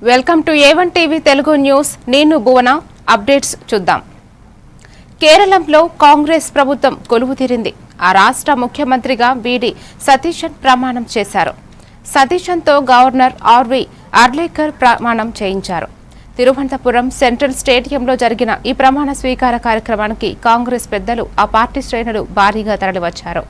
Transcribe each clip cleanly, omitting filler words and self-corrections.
Welcome to A1 TV Telugu news. నేను భువన. Updates చూద్దాం. కేరళంలో కాంగ్రెస్ ప్రభుత్వం కొలువు తీరింది. ఆ రాష్ట్ర ముఖ్యమంత్రిగా వీడి సతీశన్ ప్రమాణం చేశారు. సతీశన్తో గవర్నర్ ఆర్వి అర్లేకర్ ప్రమాణం చేయించారు. తిరువనంతపురం సెంట్రల్ స్టేడియంలో జరిగిన ఈ ప్రమాణ స్వీకార కార్యక్రమానికి కాంగ్రెస్ పెద్దలు, ఆ పార్టీ శ్రేణులు భారీగా తరలివచ్చారు.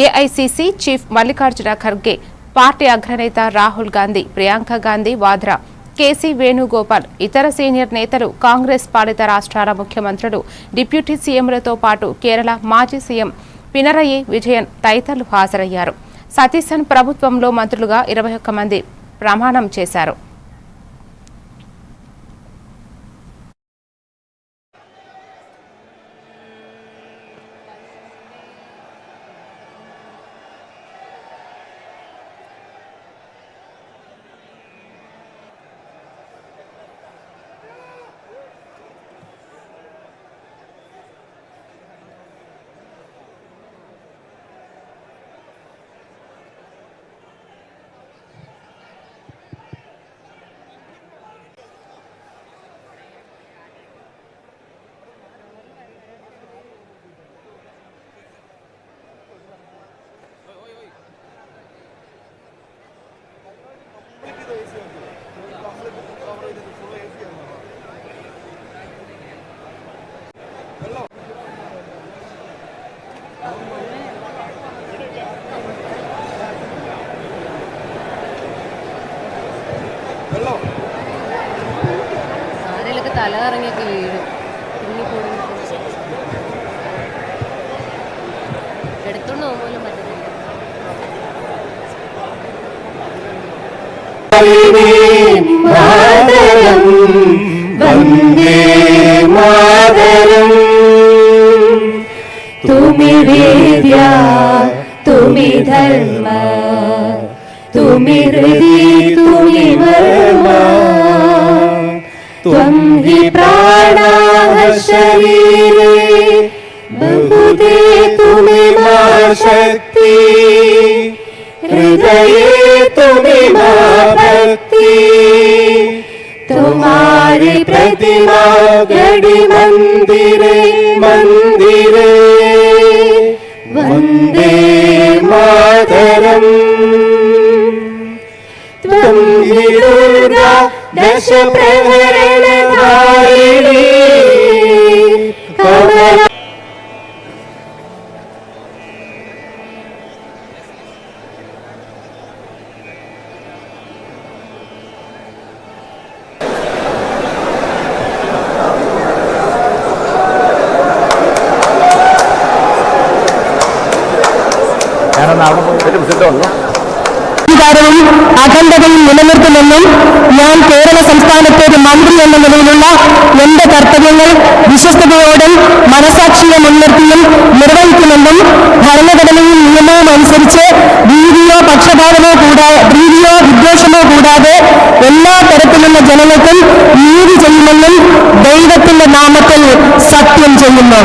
AICC chief Mallikarjuna Kharge, party అగ్రనేత రాహుల్ గాంధీ, ప్రియాంక గాంధీ వాద్రా, కేసీ వేణుగోపాల్, ఇతర సీనియర్ నేతలు, కాంగ్రెస్ పాలిత రాష్ట్రాల ముఖ్యమంత్రులు, డిప్యూటీ సీఎంలతో పాటు కేరళ మాజీ సీఎం పినరయి విజయన్ తదితరులు హాజరయ్యారు. సతీశన్ ప్రభుత్వంలో మంత్రులుగా 21 మంది ప్రమాణం చేశారు. ആരെയൊക്കെ തല കറങ്ങിയൊക്കെ വീഴും. എടുത്തോണ്ട് പോകാൻ പറ്റത്തില്ല. വന്ദേ മാതരം. തുമി വേദ്യ തുമി ധർമ്മ തുമി ഹൃദി തുമി മർമ്മ ത്വം ഹി പ്രാണാഃ ശരീരേ ബഹുദേ തുമി മാ ശക്തി ഹൃദയേ തുമി മാ ഭക്തി. तुम्हारी प्रतिमा गढ़ी मंदिरे मंदिरे वंदे मातरम. त्वं हि दुर्गा दश प्रहरण धारिणी कमला. അഖണ്ഡതയും നിലനിർത്തുമെന്നും ഞാൻ കേരള സംസ്ഥാനത്തെ ഒരു മന്ത്രി എന്ന നിലയിലുള്ള എന്റെ കർത്തവ്യങ്ങൾ വിശ്വസ്തയോടും മനസാക്ഷിയെ മുൻനിർത്തിയും നിർവഹിക്കുമെന്നും ഭരണഘടനയും നിയമവും അനുസരിച്ച് ഭീതിയോ വിദ്വേഷമോ കൂടാതെ എല്ലാ തരത്തിലുള്ള ജനങ്ങൾക്കും നീതി ചെയ്യുമെന്നും ദൈവത്തിന്റെ നാമത്തിൽ സത്യം ചെയ്യുന്നു.